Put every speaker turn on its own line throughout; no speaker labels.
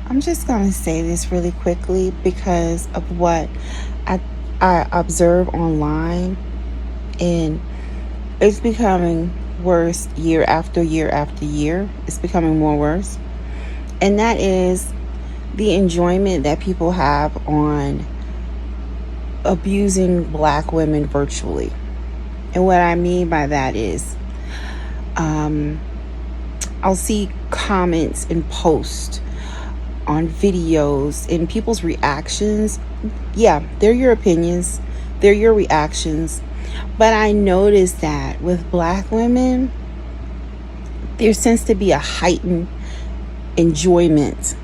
I'm just going to say this really quickly because of what I, I observe online, and it's becoming worse year after year after year. It's becoming more worse. And that is the enjoyment that people have on abusing black women virtually. And what I mean by that is, um, I'll see comments and posts on videos and people's reactions. Yeah, they're your opinions, they're your reactions. But I noticed that with black women, there seems to be a heightened enjoyment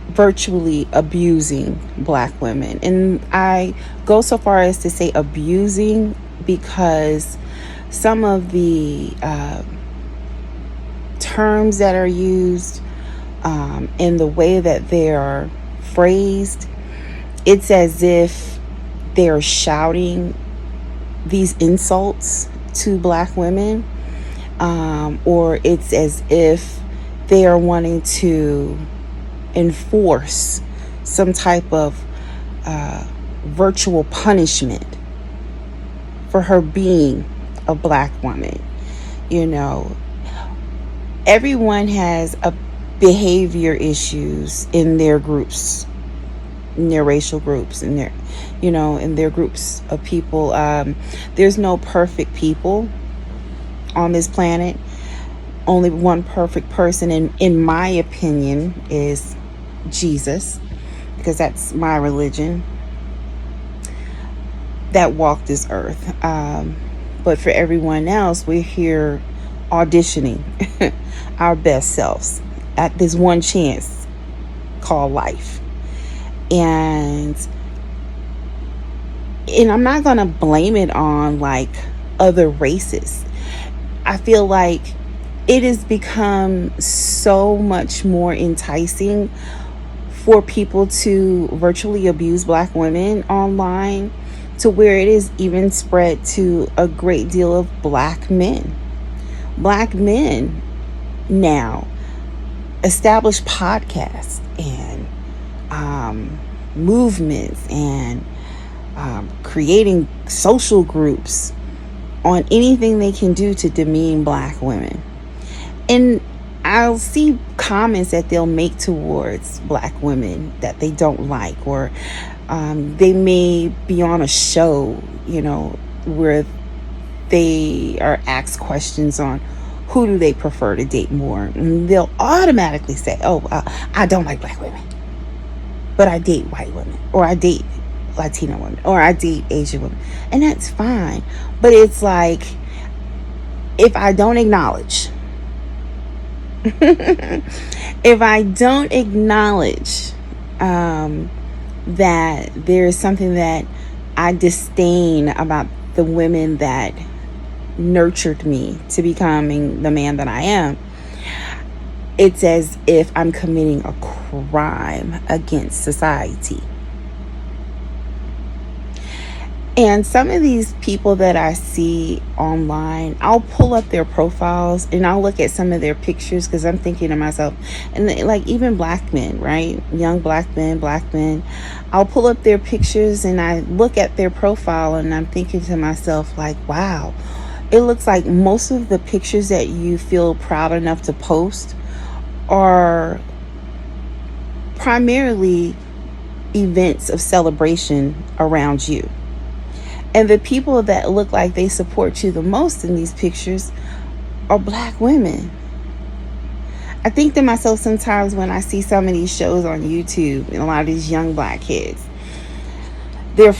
virtually abusing black women. And I go so far as to say abusing because some of the terms that are used, and the way that they are phrased, it's as if they're shouting these insults to black women, or it's as if they are wanting to enforce some type of virtual punishment for her being a black woman. You know, everyone has a behavior issues in their groups, in their racial groups, in their, in their groups of people. There's no perfect people on this planet. Only one perfect person, in my opinion, is Jesus, because that's my religion, that walked this earth. But for everyone else, we're here auditioning our best selves at this one chance called life. And I'm not going to blame it on like other races. I feel like it has become so much more enticing for people to virtually abuse black women online, to where it is even spread to a great deal of black men. Black men now establish podcasts and movements and creating social groups on anything they can do to demean black women. And I'll see comments that they'll make towards black women that they don't like, or they may be on a show, where they are asked questions on who do they prefer to date more, and they'll automatically say, I don't like black women, but I date white women, or I date Latino women, or I date Asian women. And that's fine. But it's like, if I don't acknowledge if I don't acknowledge that there is something that I disdain about the women that nurtured me to becoming the man that I am, it's as if I'm committing a crime against society. And some of these people that I see online, I'll pull up their profiles and I'll look at some of their pictures, because I'm thinking to myself, and like even black men, right? Young black men, I'll pull up their pictures and I look at their profile and I'm thinking to myself, like, wow, it looks like most of the pictures that you feel proud enough to post are primarily events of celebration around you. And the people that look like they support you the most in these pictures are black women. I think to myself sometimes when I see some of these shows on YouTube and a lot of these young black kids, they're,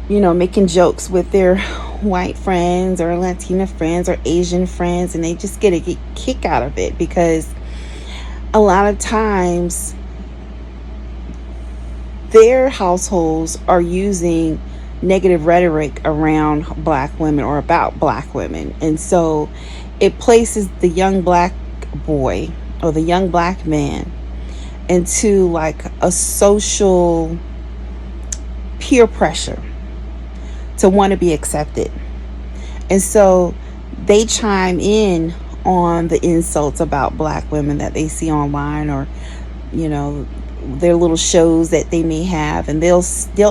making jokes with their white friends or Latina friends or Asian friends, and they just get a kick out of it, because a lot of times their households are using negative rhetoric around black women or about black women. And so it places the young black boy or the young black man into like a social peer pressure to want to be accepted. And so they chime in on the insults about black women that they see online, or you know, their little shows that they may have, and they'll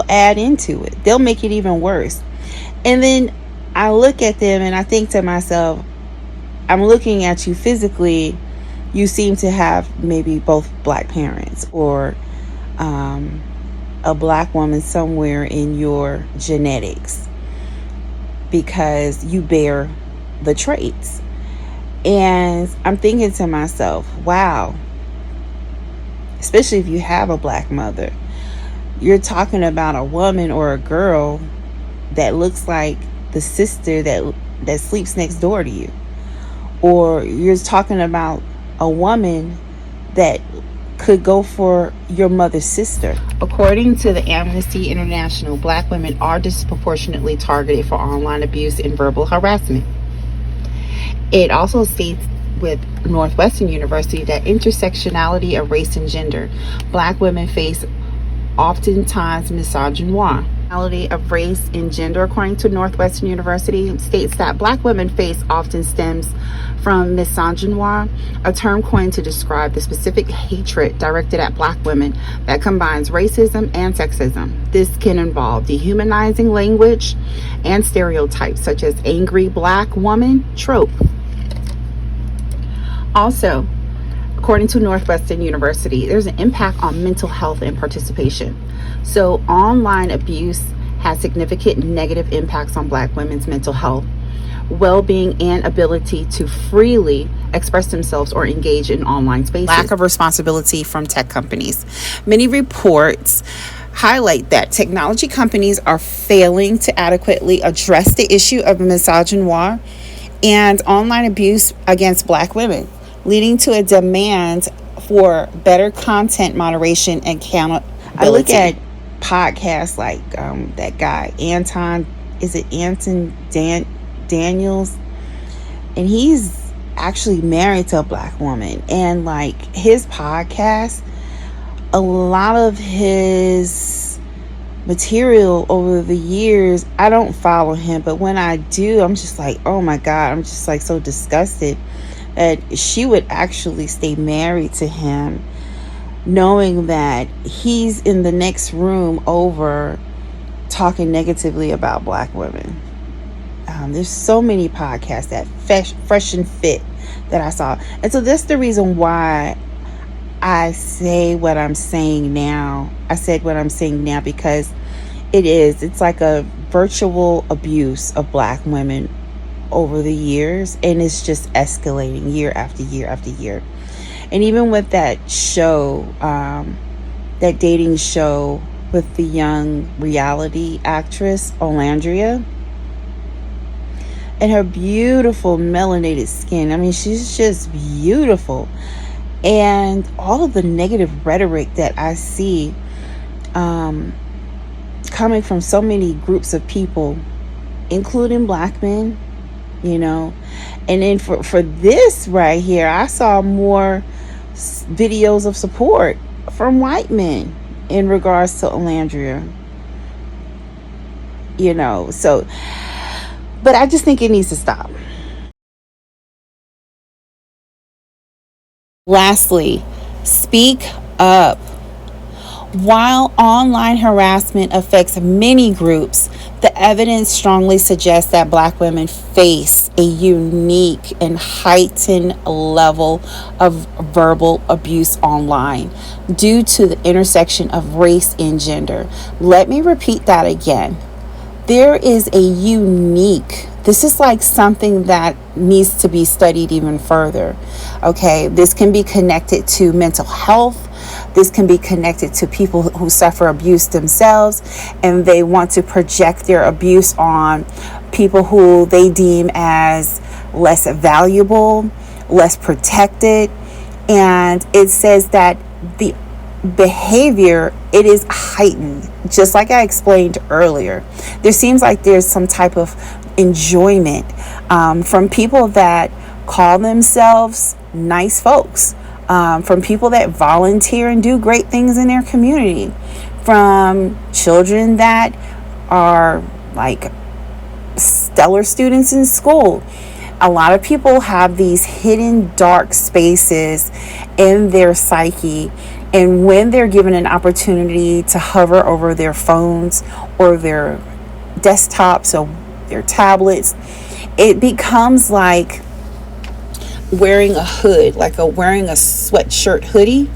add into it. They'll make it even worse. And then I look at them and I think to myself, I'm looking at you physically. You seem to have maybe both black parents, or a black woman somewhere in your genetics, because you bear the traits. And I'm thinking to myself, wow, especially if you have a black mother, you're talking about a woman or a girl that looks like the sister that sleeps next door to you. Or you're talking about a woman that could go for your mother's sister. According to the Amnesty International, black women are disproportionately targeted for online abuse and verbal harassment. It also states with Northwestern University that intersectionality of race and gender, black women face oftentimes misogynoir. Of race and gender, according to Northwestern University, states that black women face often stems from misogynoir, a term coined to describe the specific hatred directed at black women that combines racism and sexism. This can involve dehumanizing language and stereotypes such as angry black woman trope. Also, according to Northwestern University, there's an impact on mental health and participation. So online abuse has significant negative impacts on black women's mental health, well-being, and ability to freely express themselves or engage in online spaces. Lack of responsibility from tech companies. Many reports highlight that technology companies are failing to adequately address the issue of misogynoir and online abuse against black women, leading to a demand for better content moderation and accountability. I look at podcasts like that guy Anton Daniels, and he's actually married to a black woman, and like his podcast, a lot of his material over the years, I don't follow him, but when I do, I'm just like, oh my God, I'm just like so disgusted that she would actually stay married to him, knowing that he's in the next room over talking negatively about black women. There's so many podcasts that Fresh and Fit that I saw. And so that's the reason why I say what I'm saying now. I said what I'm saying now because it's like a virtual abuse of black women over the years, and it's just escalating year after year after year. And even with that show, that dating show with the young reality actress Olandria, and her beautiful melanated skin, I mean, she's just beautiful. And all of the negative rhetoric that I see coming from so many groups of people, including black men, you know. And then for this right here, I saw more videos of support from white men in regards to Olandria, you know. So, but I just think it needs to stop. Lastly, speak up. While online harassment affects many groups, the evidence strongly suggests that black women face a unique and heightened level of verbal abuse online due to the intersection of race and gender. Let me repeat that again. There is a unique, this is like something that needs to be studied even further. Okay, this can be connected to mental health. This can be connected to people who suffer abuse themselves, and they want to project their abuse on people who they deem as less valuable, less protected. And it says that the behavior, it is heightened, just like I explained earlier. There seems like there's some type of enjoyment from people that call themselves nice folks, from people that volunteer and do great things in their community, from children that are like stellar students in school. A lot of people have these hidden dark spaces in their psyche And when they're given an opportunity to hover over their phones or their desktops or their tablets, it becomes like wearing a hood, like wearing a sweatshirt hoodie,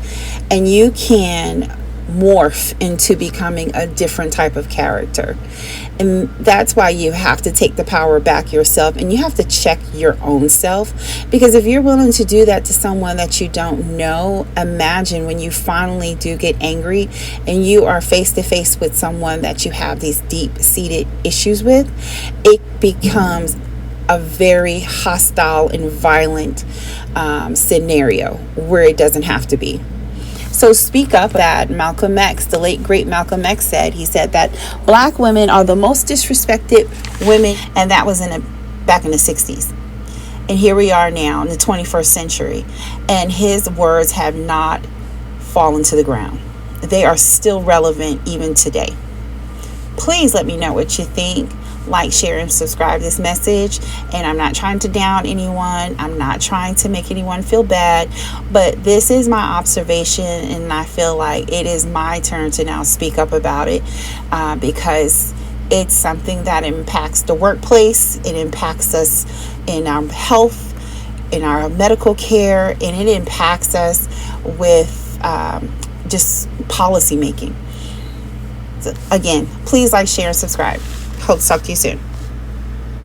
and you can morph into becoming a different type of character. And that's why you have to take the power back yourself, and you have to check your own self, because if you're willing to do that to someone that you don't know, imagine when you finally do get angry and you are face to face with someone that you have these deep seated issues with. It becomes a very hostile and violent scenario where it doesn't have to be. So speak up. That Malcolm X, the late great Malcolm X, said. He said that black women are the most disrespected women, and that was back in the 60s. And here we are now in the 21st century, and his words have not fallen to the ground. They are still relevant even today. Please let me know what you think. Like, share, and subscribe this message. And I'm not trying to down anyone. I'm not trying to make anyone feel bad. But this is my observation, and I feel like it is my turn to now speak up about it, because it's something that impacts the workplace. It impacts us in our health, in our medical care, and it impacts us with just policy making. So again, please like, share, and subscribe. Hope to talk to you soon.